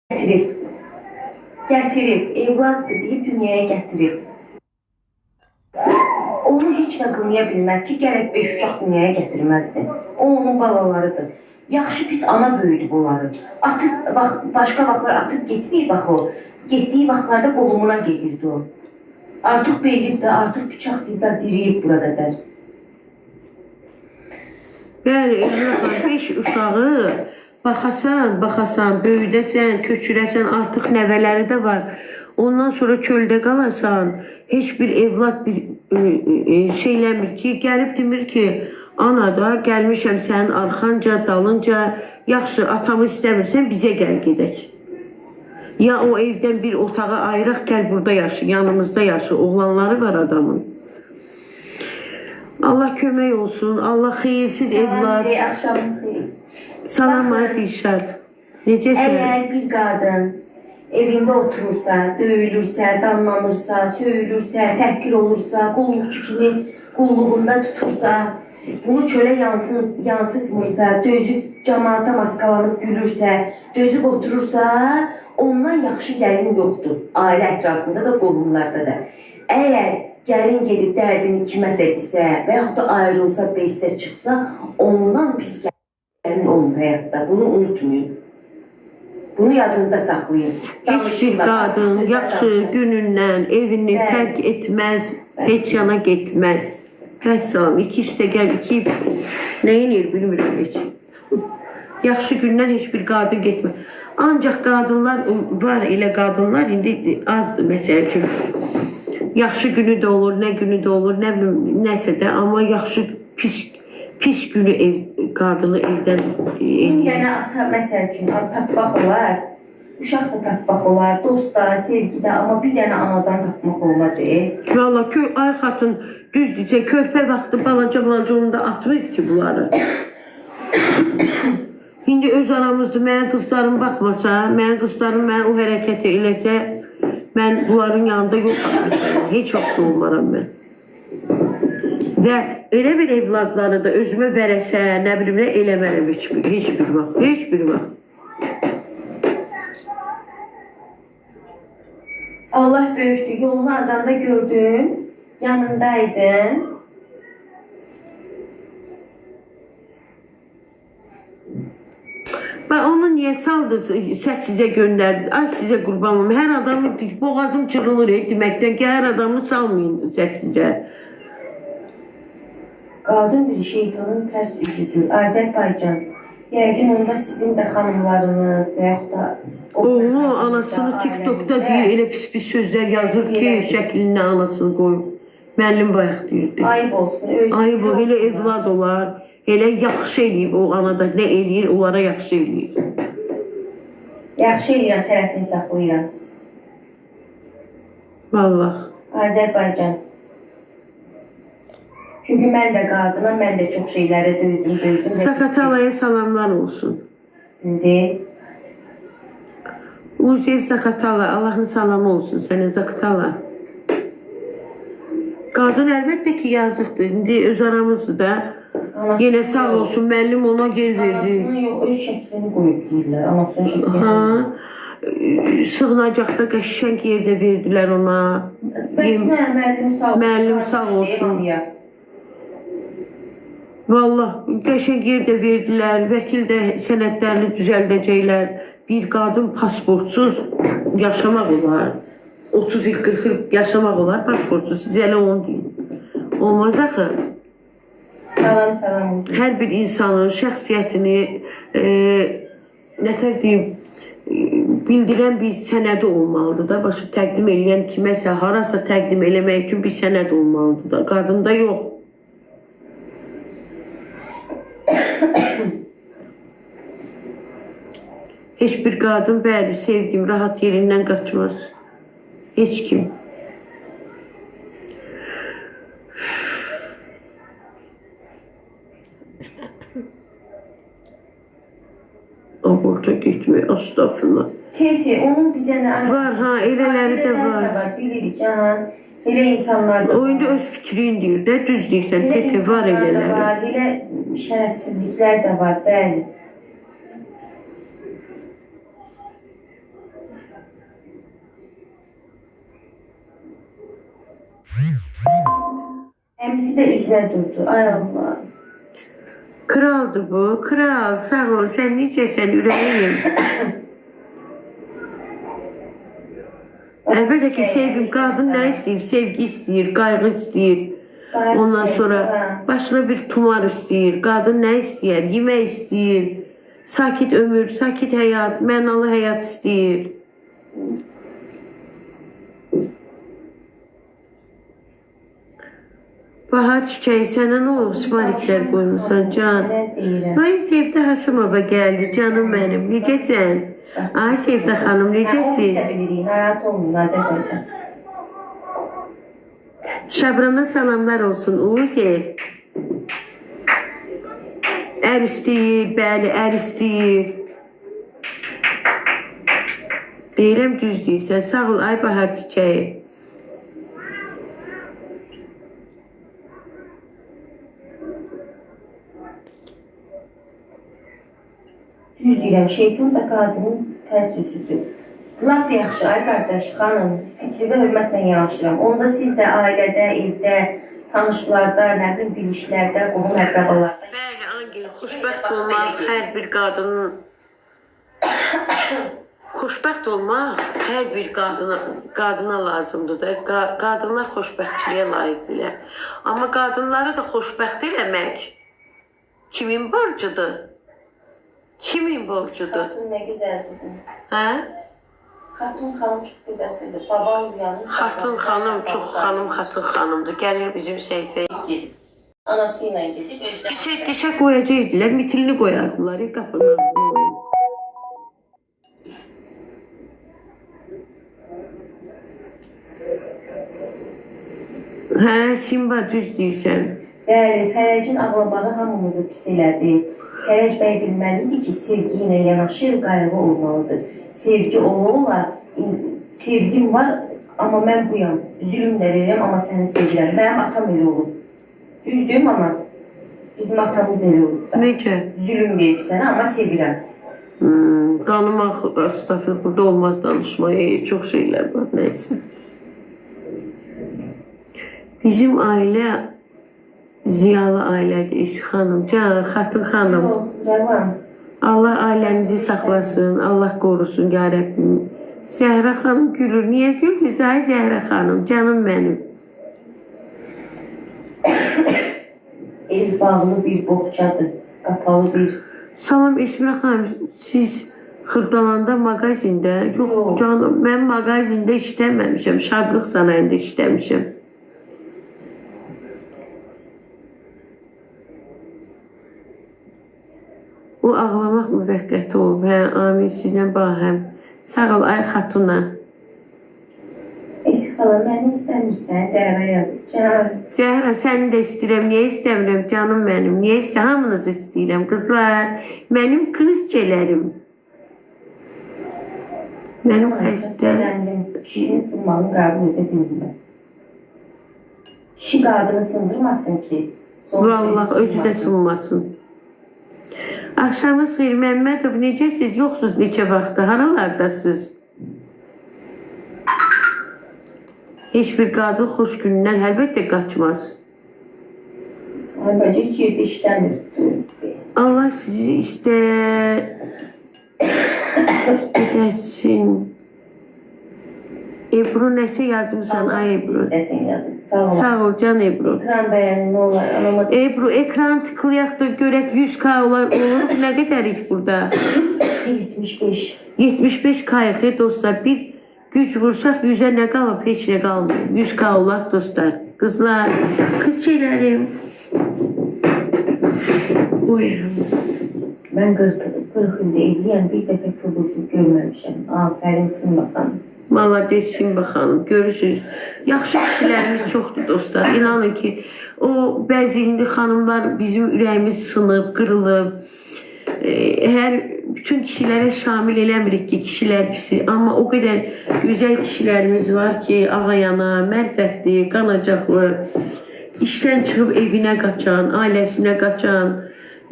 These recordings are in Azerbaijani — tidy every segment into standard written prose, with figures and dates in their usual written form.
Gətirib, evladdır deyib dünyaya gətirib. Onu heç nə qılmaya bilməz ki, gərək 5 uşaq dünyaya gətirməzdi. O, onun balalarıdır. Yaxşı pis ana böyüdüb onları. Başqa vaxtlar atıb getməyib axı o. Getdiyi vaxtlarda qovumuna gedirdi o. Artıq belib də, artıq bıçaq deyib də diriyib bura qədər. Bəli, 5 uşağı baxasan, böyüdəsən, köçürəsən, artıq nəvələri də var. Ondan sonra çöldə qalarsan, heç bir evlad şeyləmir ki, gəlib demir ki, ana da gəlmişəm sənin arxanca, dalınca, yaxşı, atamı istəmirsən, bizə gəl gedək. Ya o evdən bir otağa ayıraq, gəl burada yaşı, yanımızda yaşı, oğlanları var adamın. Allah kömək olsun, Allah xeyirsiz evlad. Axşamın xeyir. Salamat İşad. Necəsən? Əgər bir qadın evində oturursa, döyülürsə, danlanırsa, söyülürsə, təhqir olursa, qulluqçu kimi qulluğunda tutursa, bunu çölə yansıtmırsa, dözüb cəmaata maskalanıb gülürsə, dözüb oturursa, ondan yaxşı gəlin yoxdur. Ailə ətrafında da, qohumlarda da. Əgər gəlin gedib dərdini kiməsə desə və yaxud da ayrılsa, beysə çıxsa, ondan pis gəlin olmur həyatda. Bunu unutmayın. Bunu yadınızda saxlayın. Heç bir qadın yaxşı günündən evini tərk etməz, heç yana getməz. Vəssalam, 2 üstə gəl, 2 nəyin yer bilmirəm heç. Yaxşı gündən heç bir qadın getməz. Ancaq qadınlar var, elə qadınlar indi azdır məsəl üçün. Yaxşı günü də olur, nə günü də olur, nə bilim, nəsə də, amma yaxşı pis günü qadını evdən eləyir. Yəni ata, məsəl üçün, tapmaq olar, uşaq da tapmaq olar, dost da, sevgi də, amma bir dənə anadan tapmaq olmaz. Valla, ay xatın düzdürcə, körpə vaxtı balaca onu da atmayıb ki bunları. İndi öz aramızda mənə qızlarım baxmasa, mənə qızlarım mənə o hərəkəti eləsə, mən bunların yanında yox atmışam, heç vaxt olmaram mən. Və elə bir evladları da özümə verəsə, nə bilim nə eləmərəm heç bir vaxt. Allah böyükdür, yolunu azanda gördün, yanındaydın. Və onu niyə saldınız, səs sizə göndərdiniz, ay sizə qurban olum, hər adamı boğazım çırılır deməkdən ki, hər adamı salmayın səs sizə. Qadındır, şeytanın tərs üzüdür. Azərbaycan, yəqin onda sizin də xanımlarınız və yaxud da... Oğlu anasını TikTokda deyir, elə pis sözlər yazır ki, şəklinə anasını qoyub. Müəllim bayaq deyirdi. Ayıb olsun. Ayıb o, elə evlad olar, elə yaxşı eləyib o anada, nə eləyir, onlara yaxşı eləyir. Yaxşı eləyirəm, tərəfini saxlayıram. Vallahi. Azərbaycan. Çünki mən də qadınam, mən də çox şeylərə dözdüm. Zaqatalaya salamlar olsun. Dindiz. Uziyev Zaqatala, Allahın salamı olsun sənə Zaqatala. Qadın əlbəttə ki yazıqdır. İndi öz aramızdır da. Yenə sağ olsun, müəllim ona yer verdi. Anasını yox, öz şəklini qoyub deyirlər. Anasının şəklini. Sığınacaqda qəşəng yerdə verdilər ona. Bəs nə, müəllim sağ olsun. Vallahi qəşəng yerdə verdilər, vəkil də sənədlərini düzəldəcəklər. Bir qadın pasportsuz yaşamaq olar. 30 il, 40 il yaşamaq olar pasportsuz. Siz elə onu deyin. Olmaz axı. Salam. Hər bir insanın şəxsiyyətini, nətər deyim, bildirən bir sənədi olmalıdır da. Başa təqdim eləyən kiməsə, harasa təqdim eləmək üçün bir sənəd olmalıdır da. Qadında yox. Heç bir qadın, bəli, sevgim, rahat yerindən qaçmaz. Heç kim. Aborta getmək, astagfirullah. Onun bizə nə? Var, elələri də var. Bilirik, elə insanlar da var. O indi öz fikrin deyir də, düz deyirsən, var elələri. Elə şərəfsizliklər də var, bəli. Həmisi də üzünə durdu. Ay Allah. Kraldır bu, kral. Sağ ol, sən necəsən ürəyim? Əlbəttə ki, qadın nə istəyir? Sevgi istəyir, qayğı istəyir. Ondan sonra başına bir tumar istəyir. Qadın nə istəyir? Yemək istəyir. Sakit ömür, sakit həyat, mənalı həyat istəyir. Bahar çiçəyi, sənə nə olub? Simariklər qoymuşsan, can. Ay, Sevdə Hasımova gəldi, canım mənim. Necəsən? Ay, Sevdə xanım, necəsiz? Həyat olmur, Azərbaycan. Şabrana salamlar olsun, Uzer. Ər istəyir, bəli, ər istəyir. Deyirəm, düz deyirsən. Sağ ol, ay Bahar çiçəyi. Düz deyirəm, şeytan da qadının tərs üzüdür. Lap yaxşı, ay qardaş, xanım, fikri və hörmətlə yanaşıram. Onda siz də ailədə, evdə, tanışlarda, nə bilim, bilişlərdə, qohum əqrabalarda. Bəli, Angel, xoşbəxt olmaq hər bir qadının xoşbəxt olmaq hər bir qadına lazımdır da. Qadınlar xoşbəxtçiliyə layiqdirlər. Amma qadınları da xoşbəxt eləmək kimin borcudur? Kimin borcudur? Xatun nə gözəldir. Hə? Xatun xanım çox gözəl sözdür. Baban uyanır. Xatun xanım çox xatun xanımdır. Gəlir bizim səhifəyə. Anası ilə gedib özdə. Dişə qoyacaqdılar, mitilini qoyardılar qapının ağzına. Hə, Simba düz deyirsən. Bəli, Fərəcin ağlamağı hamımızı pis elədi. Fərəc bəy bilməlidir ki, sevgi ilə yanaşı qayğı olmalıdır. Sevgi ola-ola, sevgim var, amma mən buyam. Zülüm də verirəm, amma səni sevirəm. Mənim atam elə olub. Düzdür, amma bizim atamız da elə olub da. Necə? Zülüm verib sənə, amma sevirəm. Tanımaq, estağfurullah, burada olmaz danışmaya, çox şeylər var, neyse. Bizim ailə ziyalı ailədir, İş xanım, can, Xatun xanım. Yox, Rəvan. Allah ailənizi saxlasın, Allah qorusun, ya Rəbbim. Zəhra xanım gülür, niyə gülür? Ay Zəhra xanım, canım mənim. Ev bağlı bir boğçadır, qapalı bir. Salam Esmira xanım, siz Xırdalanda mağazində, yox canım, mən mağazində işləməmişəm, Şadlıq Sarayında işləmişəm. O ağlamaq müvəqqəti olub, hə, amin sizdən bahəm. Sağ ol, ay Xatuna. Eski xala, məni istəmirsən, Zəhra yazıb, can. Zəhra, səni də istəyirəm, niyə istəmirəm, canım mənim, niyə istəyirəm, hamınızı istəyirəm, qızlar, mənim qızcələrim. Mənim xəstəm. Kişinin sınmağını qəbul edə bilmirəm. Kişi qadını sındırmasın ki, Allah özü də sınmasın. Axşamınız xeyir, Məmmədov, necəsiz, yoxsuz neçə vaxtda, haralardasınız? Heç bir qadın xoş günündən əlbəttə qaçmaz. Ay bacı, heç yerdə işləmir. Allah sizi istədəsin. Ebru nəsə yazmışsan, ay Ebru. İstəsin yazıb, sağ ol. Sağ ol, can Ebru. Ekran bəyəni, nə olar, anama... Ebru, ekran tıklayaq da görək 100K olur, nə qədərik burada? 75. 75 kayıqı dostlar, bir güc vursaq 100'ə nə qalıb, heç nə qalmır. 100K olaq dostlar. Qızlar, qızçələrim. Buyurun. Mən 40 ildə evliyəm, bir dəfə kobulduğu görməmişəm. Afərin Simba xanım. Malades Simba xanım, görürsünüz. Yaxşı kişilərimiz çoxdur dostlar. İnanın ki, o bəzi indi xanımlar bizim ürəyimiz sınıb, qırılıb. Bütün kişilərə şamil eləmirik ki, kişilər pisi. Amma o qədər gözəl kişilərimiz var ki, ağayana, mərfətli, qanacaqlı, işdən çıxıb evinə qaçan, ailəsinə qaçan,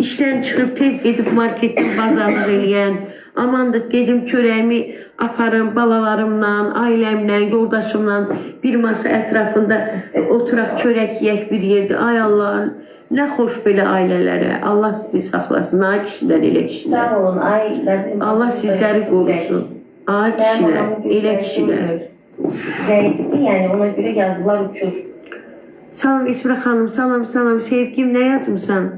işdən çıxıb tez gedib marketdən bazarlıq eləyən, aman da gedim çörəyimi aparım balalarımla, ailemle, yoldaşımla bir masa ətrafında oturaq, çörək yeyək bir yerdə. Ay Allah, nə xoş belə ailələrə. Allah sizi saxlasın. Ay kişilər, elə kişilər. Sağ olun. Ay, nə bilim. Allah sizləri qorusun. Ay kişilər, elə kişilər. Zəifdir, yəni ona görə yazılar uçur. Salam İsmira xanım, salam, salam. Sevgim, nə yazmısan?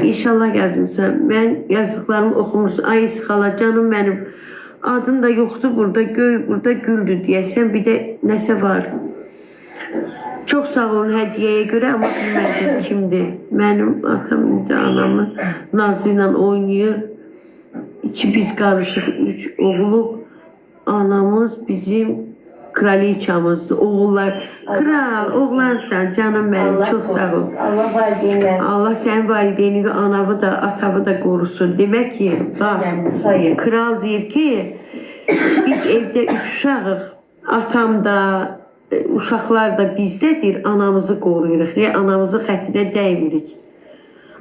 İnşallah yazmısan. Mən yazdıqlarımı oxumursun. Ay İsxala, canım mənim. Adın da yoxdur burada, göy burada güldür deyəsən. Bir də nəsə var. Çox sağ olun hədiyyəyə görə, amma bilmədim kimdir. Mənim atam indi anamı Nazlı ilə oynayır. İki biz qarışıq, 3 oğuluq. Anamız bizim kraliçamızdır. Oğullar, kral, oğlansan canım mənim, çox sağ ol. Allah valideynlər. Allah sənin valideyni və anavı da, atavı da qorusun. Demək ki, bax, kral deyir ki, biz evdə 3 uşağıq. Atam da, uşaqlar da bizdədir, anamızı qoruyuruq. Anamızı xətrinə dəymirik.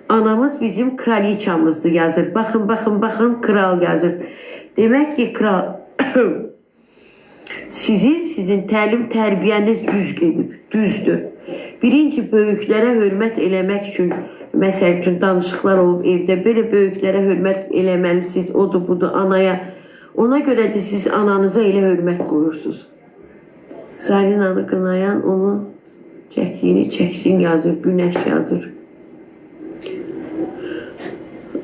Anamız bizim kraliçamızdır yazır. Baxın, baxın, baxın, kral yazır. Demək ki, kral, sizin təlim tərbiyəniz düz gedib, düzdür. Birinci böyüklərə hörmət eləmək üçün, məsəl üçün danışıqlar olub evdə, belə böyüklərə hörmət eləməlisiniz, odur, budur, anaya. Ona görə də siz ananıza elə hörmət qoyursunuz. Zarinanı qınayan onun çəkdiyini çəksin yazır, günəş yazır.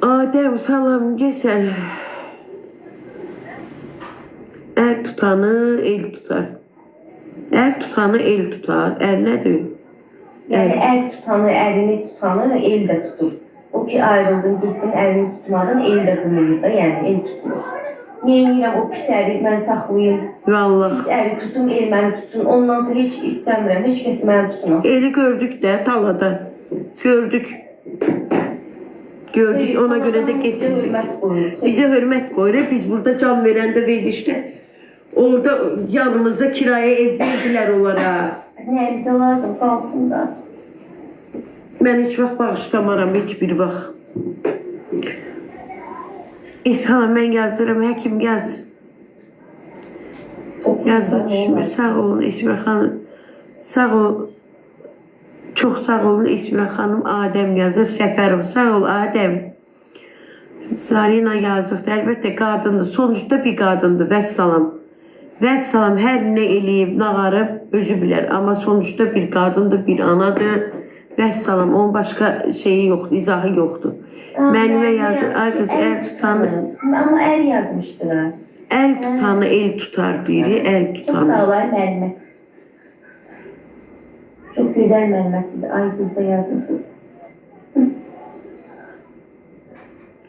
Adəm, salam, gəsəl. Ər tutanı el tutar. Ər tutanı el tutar. Ər nədir? Yəni ər tutanı, ərini tutanı el də tutur. O ki ayrıldın, getdin, ərini tutmadın, el də qınıyır da, yəni el tutulur. Neyinirəm, o pis əri mən saxlayayım. Vallahi. Pis əri tutum, el məni tutsun. Ondan sonra heç istəmirəm, heç kəs məni tutmaz. Eli gördük də talada. Gördük. Gördük, ona görə də getirdik. Bizə hörmət qoyur. Biz burada can verəndə verilişdə orada yanımızda kiraya ev verdilər onlara. Nəyimizə lazım qalsın da. Mən heç vaxt bağışlamaram, heç bir vaxt. İsxala, mən yazdırım, həkim yaz. Yazır düşmür, sağ olun İsmira xanım. Sağ ol. Çox sağ olun İsmira xanım. Adəm yazır, Səfərov. Sağ ol Adəm. Zarina yazıqdır, əlbəttə qadındır. Sonuçda bir qadındır, vəssalam. Vəssalam, hər nə eləyib, nağarıb, özü bilər. Amma sonuçda bir qadındır, bir anadır. Vəssalam, onun başqa şeyi yoxdur, izahı yoxdur. Mənimə yazır, ay qız, əl tutanı... Amma əl yazmışdılar. Əl tutanı el tutar biri, əl tutanı. Çox sağ olay müəllimə. Çox gözəl müəllimə siz, ay qız da yazmışsınız.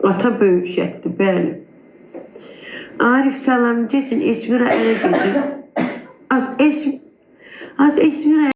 Ata böyük şəkdir, bəli. Arif salam, desin, Esmira ələ gedir. Az Esmira